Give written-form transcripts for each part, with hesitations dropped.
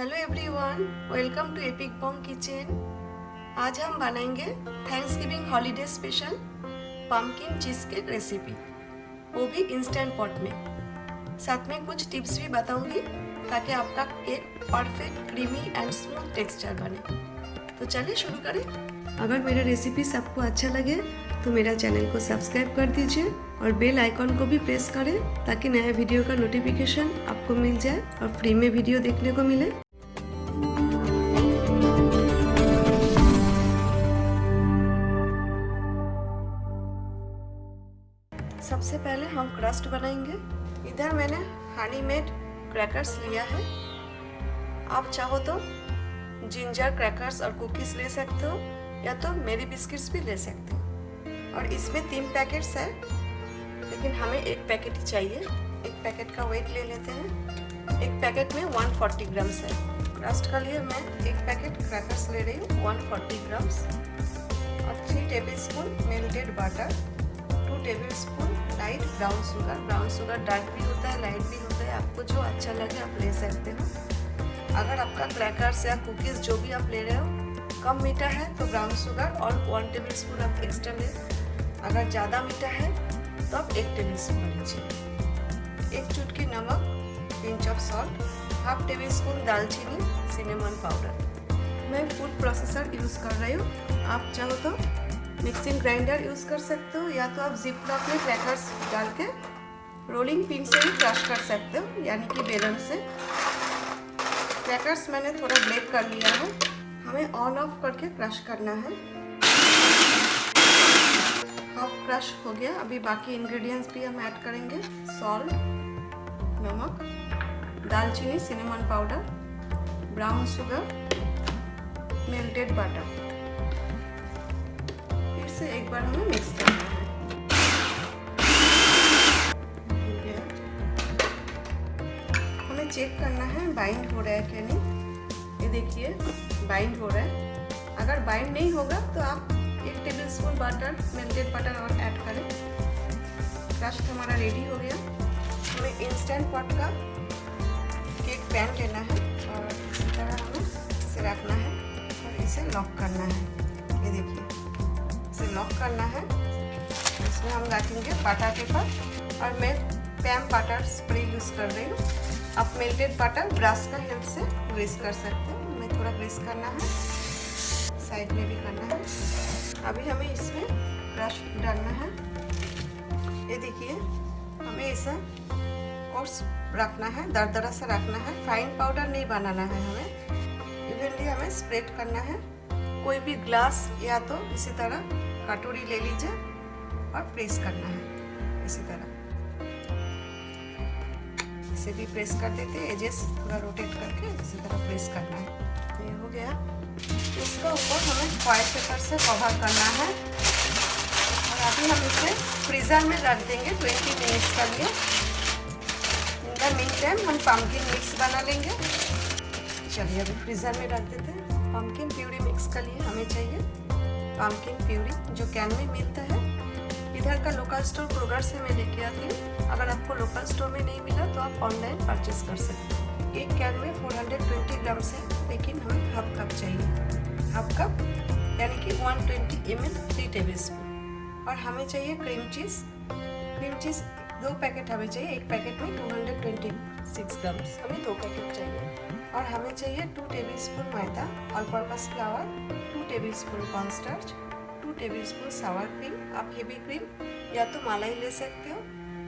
Hello everyone, welcome to Epic Bong Kitchen. आज हम बनाएंगे Thanksgiving holiday special pumpkin cheese cake recipe, वो भी इंस्टेंट पॉट में। साथ में कुछ टिप्स भी बताऊंगी ताकि आपका cake perfect creamy and smooth texture बने। तो चलिए शुरू करें। अगर मेरा रेसिपी आपको अच्छा लगे तो मेरा चैनल को सब्सक्राइब कर दीजिए और बेल आइकॉन को भी प्रेस करें ताकि नया वीडियो का नोटिफिकेशन आपको मिल जाए और फ्री में वीडियो देखने को मिले। सबसे पहले हम क्रस्ट बनाएंगे। इधर मैंने हनी मेड क्रैकर्स लिया है। आप चाहो तो जिंजर क्रैकर्स और कुकीज़ ले सकते हो या तो मेरी बिस्किट्स भी ले सकते हो। और इसमें 3 पैकेट्स है, लेकिन हमें एक पैकेट ही चाहिए। एक पैकेट का वेट ले लेते हैं। एक पैकेट में 140 ग्राम्स है। क्रस्ट के लिए मैं एक पैकेट क्रैकर्स ले रही हूँ 140 ग्राम्स और 3 tablespoon melted butter, 2 tablespoon light brown sugar. Brown sugar dark भी होता है, लाइट भी होता है, आपको जो अच्छा लगे आप ले सकते हो। अगर आपका क्रैकर्स या कुकीज़ जो भी आप ले रहे हो कम मीठा है तो ब्राउन शुगर और 1 टेबलस्पून आप एक्स्ट्रा लें। अगर ज़्यादा मीठा है तो आप 1 टेबलस्पून लीजिए। 1 चुटकी नमक, pinch of salt, half table spoon दालचीनी, सिनेमन पाउडर। मैं फूड प्रोसेसर यूज़ कर रही हूँ। आप चाहो तो मिक्सिंग ग्राइंडर यूज़ कर सकते हो या तो आप जिप लॉक में क्रैकर्स डाल के रोलिंग पिन से भी क्रश कर सकते हो, यानी कि बेलन से। क्रैकर्स मैंने थोड़ा ब्रेक कर लिया है। हमें ऑन ऑफ करके क्रश करना है। हाफ क्रश हो गया। अभी बाकी इंग्रेडिएंट्स भी हम ऐड करेंगे। सॉल्ट, नमक, दालचीनी, cinnamon powder, brown sugar, melted butter. फिर से एक बार हमें मिक्स करना है। हमें चेक करना है बाइंड हो रहा है क्या नहीं। ये देखिए बाइंड हो रहा है। अगर बाइंड नहीं होगा तो आप 1 टेबलस्पून बटर, मेल्टेड बटर और ऐड करें। क्रस्ट हमारा रेडी हो गया। हमें इंस्टेंट पॉट का केक पैन लेना है और इसी तरह हमें इसे रखना है और इसे लॉक करना है। ये देखिए इसे लॉक करना है। इसमें हम रखेंगे बटर पेपर और मैं पैन बटर स्प्रे यूज़ कर रही हूँ। आप मेल्टेड बटर ब्रश का हेल्प से ग्रीस कर सकते हो। हमें थोड़ा ग्रीस करना है, साइड में भी करना है। अभी हमें इसमें क्रश डालना है। ये देखिए हमें ऐसा कोर्स रखना है, दरदरा सा रखना है। फाइन पाउडर नहीं बनाना है हमें। इवनली हमें स्प्रेड करना है। कोई भी ग्लास या तो इसी तरह कटोरी ले लीजिए और प्रेस करना है इसी तरह। इसे भी प्रेस कर देते हैं, एजेस थोड़ा रोटेट करके इसी तरह प्रेस करना है। ये हो गया। इसका ऊपर हमें फॉइल पेपर से कवर करना है और अभी हम इसे फ्रीज़र में रख देंगे 20 मिनट्स के लिए। इन द मीन टाइम हम पम्पकिन मिक्स बना लेंगे। चलिए अभी फ्रीज़र में रख देते हैं। पम्पकिन प्यूरी मिक्स के लिए हमें चाहिए पम्पकिन प्यूरी जो कैन में मिलता है। इधर का लोकल स्टोर क्रोगर से मैं लेके आती हूँ। अगर आपको लोकल स्टोर में नहीं मिला तो आप ऑनलाइन परचेस कर सकते हो। एक कैन में 420 ग्राम्स है, लेकिन हमें हाफ कप चाहिए। हाफ कप यानी कि 120 ml 3 टेबलस्पून। और हमें चाहिए cream cheese. Cream cheese 2 packet हमें चाहिए। एक पैकेट में 226 ग्राम्स, हमें 2 पैकेट चाहिए। और हमें चाहिए 2 टेबलस्पून मैदा, all purpose flour, 2 tablespoon cornstarch, 2 tablespoon sour cream. आप हेवी क्रीम या तो मलाई ले सकते हो।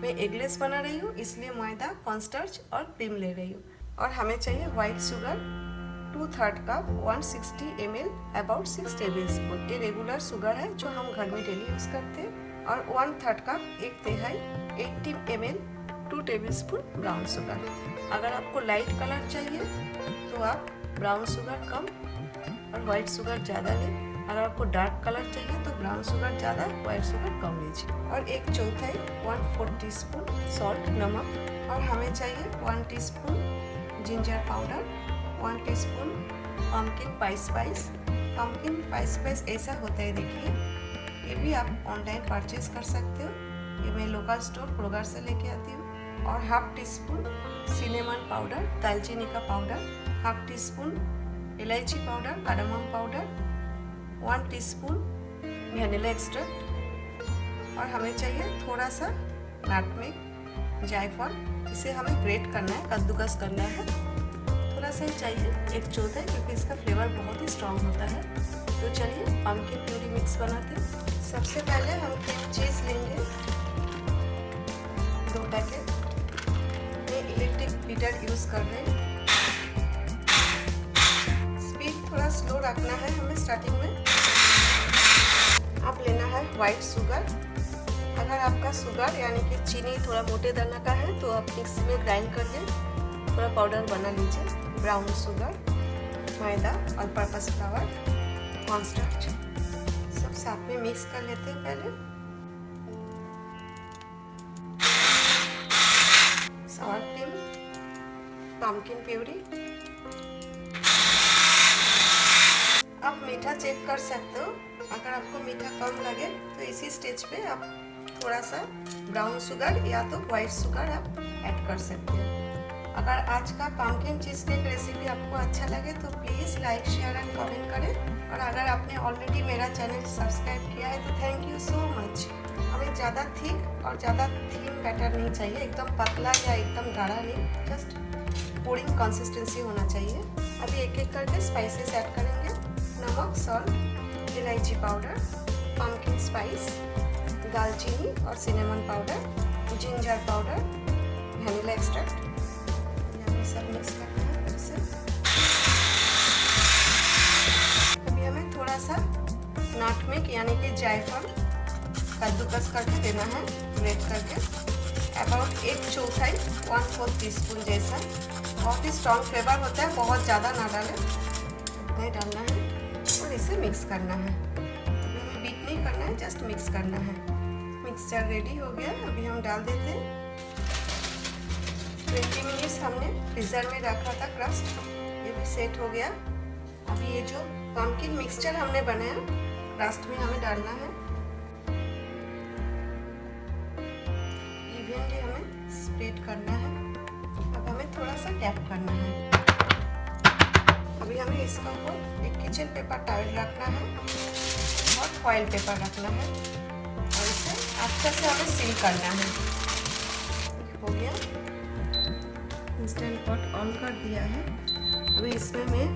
मैं एगलेस बना रही हूँ इसलिए मैदा, कॉर्नस्टार्च और क्रीम ले रही हूँ। और हमें चाहिए white sugar 2/3 cup, 160 ml, about 6 tablespoon. ये रेगुलर शुगर है जो हम घर में डेली यूज़ करते हैं। और 1/3 cup, 1/3 80 ml, 2 tablespoon brown sugar. अगर आपको लाइट कलर चाहिए तो आप ब्राउन शुगर कम और वाइट शुगर ज़्यादा लें। अगर आपको डार्क कलर चाहिए तो ब्राउन शुगर ज़्यादा, वाइट शुगर कम लीजिए। और 1/4 1/4 टीस्पून सॉल्ट, नमक। और हमें चाहिए 1 teaspoon ginger powder, 1 teaspoon pumpkin spice. Pumpkin spice ऐसा होता है, देखिए ये भी आप ऑनलाइन परचेज कर सकते हो। ये मैं लोकल स्टोर क्रोगर से लेके आती हूँ। और half tea spoon cinnamon powder, दालचीनी का पाउडर, हाफ टी स्पून इलायची powder, cardamom powder, 1 teaspoon vanilla extract और हमें चाहिए थोड़ा सा नटमेग, जायफल। इसे हमें ग्रेट करना है, कद्दूकस करना है। थोड़ा सा ही चाहिए, 1/4 क्योंकि इसका फ्लेवर बहुत ही स्ट्रॉन्ग होता है। तो चलिए पम्पकिन प्यूरी मिक्स बनाते हैं। सबसे पहले हम क्रीम चीज़ लेंगे 2 पैकेट। ये इलेक्ट्रिक बीटर यूज़ कर रहे हैं। स्पीड थोड़ा स्लो रखना है हमें स्टार्टिंग में। अब लेना है वाइट शुगर। अगर आपका शुगर यानी कि चीनी थोड़ा मोटे दाना का है तो आप मिक्सी में ग्राइंड करके थोड़ा पाउडर बना लीजिए। ब्राउन शुगर, मैदा, ऑल पर्पस फ्लावर, कॉर्नस्टार्च सब साथ में मिक्स कर लेते हैं पहले। सावर क्रीम, पम्पकिन प्यूरी। आप मीठा चेक कर सकते हो। अगर आपको मीठा कम लगे तो इसी स्टेज पे आप थोड़ा सा ब्राउन शुगर या तो वाइट शुगर आप ऐड कर सकते हो। अगर आज का पम्पकिन चीज़ केक रेसिपी आपको अच्छा लगे तो please like, share and comment करें। और अगर आपने ऑलरेडी मेरा चैनल सब्सक्राइब किया है तो थैंक यू सो मच। हमें ज़्यादा थिक और ज़्यादा थिन बैटर नहीं चाहिए, एकदम पतला या एकदम गाढ़ा नहीं, जस्ट पुडिंग कंसिस्टेंसी होना चाहिए। अभी एक एक करके स्पाइसेस ऐड करेंगे। नमक, सॉल्ट, इलायची पाउडर, पम्पकिन स्पाइस, दालचीनी और cinnamon powder, ginger powder, vanilla extract. ये सब मिक्स करना है फिर से। अभी हमें थोड़ा सा नटमेग यानी कि जायफल कद्दूकस करके देना है, ग्रेट करके। अबाउट 1/4 1/4 टीस्पून जैसा। बहुत ही स्ट्रॉन्ग फ्लेवर होता है, बहुत ज़्यादा ना डालें, नहीं डालना है। और इसे मिक्स करना है। हमें बीट नहीं करना है, जस्ट मिक्स करना है। मिक्सचर रेडी हो गया। अभी हम डाल देते हैं। 20 मिनट्स हमने फ्रीजर में रखा था क्रस्ट, ये भी सेट हो गया। अभी ये जो पम्पकिन मिक्सचर हमने बनाया क्रस्ट में हमें डालना है। इवनली हमें स्प्रेड करना है। अब हमें थोड़ा सा टैप करना है। अभी हमें इसका ऊपर एक किचन पेपर टॉवल रखना है और फॉइल पेपर रखना है और इसे अच्छे से हमें सील करना है। हो गया। इंस्टेंट पॉट ऑन कर दिया है। अभी इसमें मैं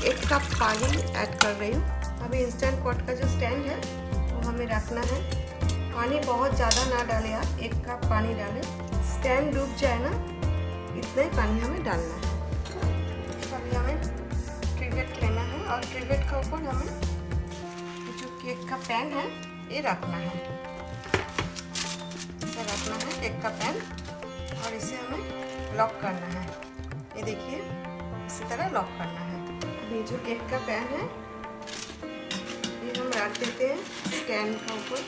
1 कप पानी ऐड कर रही हूँ। अभी इंस्टेंट पॉट का जो स्टैंड है वो हमें रखना है। पानी बहुत ज़्यादा ना डालें आप, 1 कप पानी डालें। स्टैंड डूब जाए ना, इतना ही पानी हमें डालना है। अभी हमें ट्रिवेट लेना है और ट्रिवेट के ऊपर हमें जो केक का पैन है ये रखना है। इसे रखना है केक का पैन और इसे हमें लॉक करना है। ये देखिए इसी तरह लॉक करना है। ये जो केक का पैन है ये हम रख देते हैं स्टैंड के ऊपर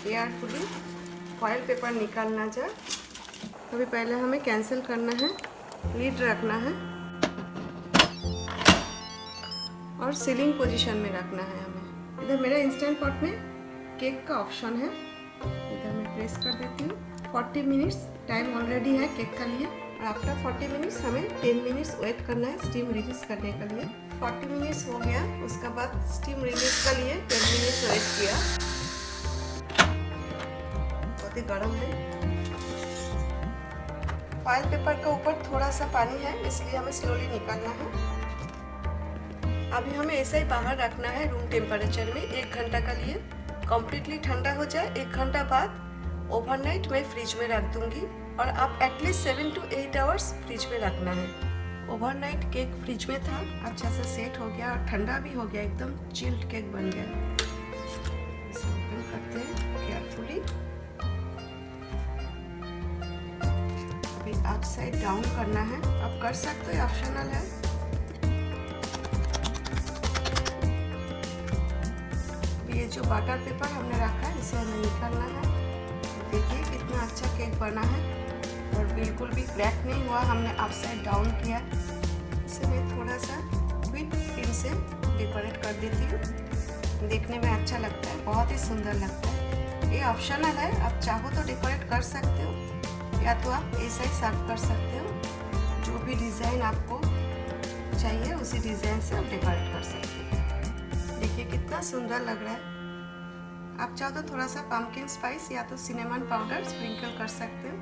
केयरफुली, फॉइल पेपर निकाल ना जाए। अभी पहले हमें कैंसिल करना है, लीड रखना है और सीलिंग पोजीशन में रखना है हमें। इधर मेरा इंस्टेंट पॉट में केक का ऑप्शन है, इधर मैं प्रेस कर देती हूँ। 40 मिनट्स टाइम ऑलरेडी है केक का लिए और आफ्टर 40 मिनट्स हमें 10 मिनट्स वेट करना है स्टीम रिलीज करने के लिए। 40 मिनट्स हो गया, उसके बाद स्टीम रिलीज के लिए 10 मिनट्स वेट किया। बहुत ही गर्म है। फॉइल पेपर के ऊपर थोड़ा सा पानी है इसलिए हमें स्लोली निकालना है। अभी हमें ऐसा ही बाहर रखना है रूम टेम्परेचर में 1 घंटा के लिए। कम्प्लीटली ठंडा हो जाए 1 घंटा बाद ओवरनाइट मैं फ्रिज में रख दूंगी और आप एटलीस्ट 7 to 8 आवर्स फ्रिज में रखना है। ओवरनाइट केक फ्रिज में था, अच्छा से सेट हो गया और ठंडा भी हो गया, एकदम चिल्ड केक बन गया। इसे ओपन करते हैं केयरफुली। अभी अपसाइड डाउन करना है, आप कर सकते हो, ऑप्शनल है। ये जो बटर पेपर हमने रखा है इसे हमें निकालना है। देखिए कितना अच्छा केक बना है और बिल्कुल भी क्रैक नहीं हुआ, हमने अपसाइड डाउन किया। इसे मैं थोड़ा सा व्हिप क्रीम से डेकोरेट कर देती हूँ, देखने में अच्छा लगता है, बहुत ही सुंदर लगता है। ये ऑप्शनल है, आप चाहो तो डेकोरेट कर सकते हो या तो आप ऐसा ही सर्व कर सकते हो। जो भी डिज़ाइन आपको चाहिए उसी डिज़ाइन से आप डेकोरेट कर सकते हैं। देखिए कितना सुंदर लग रहा है। आप चाहो तो थोड़ा सा पम्पकिन स्पाइस या तो सिनेमन पाउडर स्प्रिंकल कर सकते हो,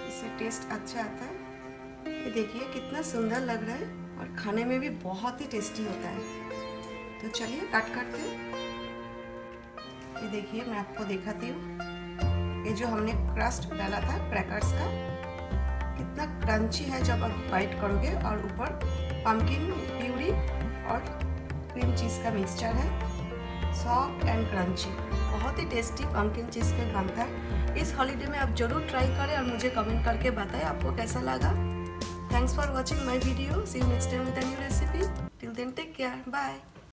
इससे टेस्ट अच्छा आता है। ये देखिए कितना सुंदर लग रहा है और खाने में भी बहुत ही टेस्टी होता है। तो चलिए कट करते हैं। ये देखिए मैं आपको दिखाती हूँ, ये जो हमने क्रस्ट डाला था क्रैकर्स का, कितना क्रंची है जब आप बाइट करोगे, और ऊपर पम्पकिन प्यूरी और क्रीम चीज़ का मिक्सचर है, सॉफ्ट एंड क्रंची, बहुत ही टेस्टी पम्पकिन चीज़ केक बनता है। इस हॉलीडे में आप जरूर ट्राई करें और मुझे कमेंट करके बताएं आपको कैसा लगा। Thanks for watching my video. See you next time with a new recipe. Till then take care, bye.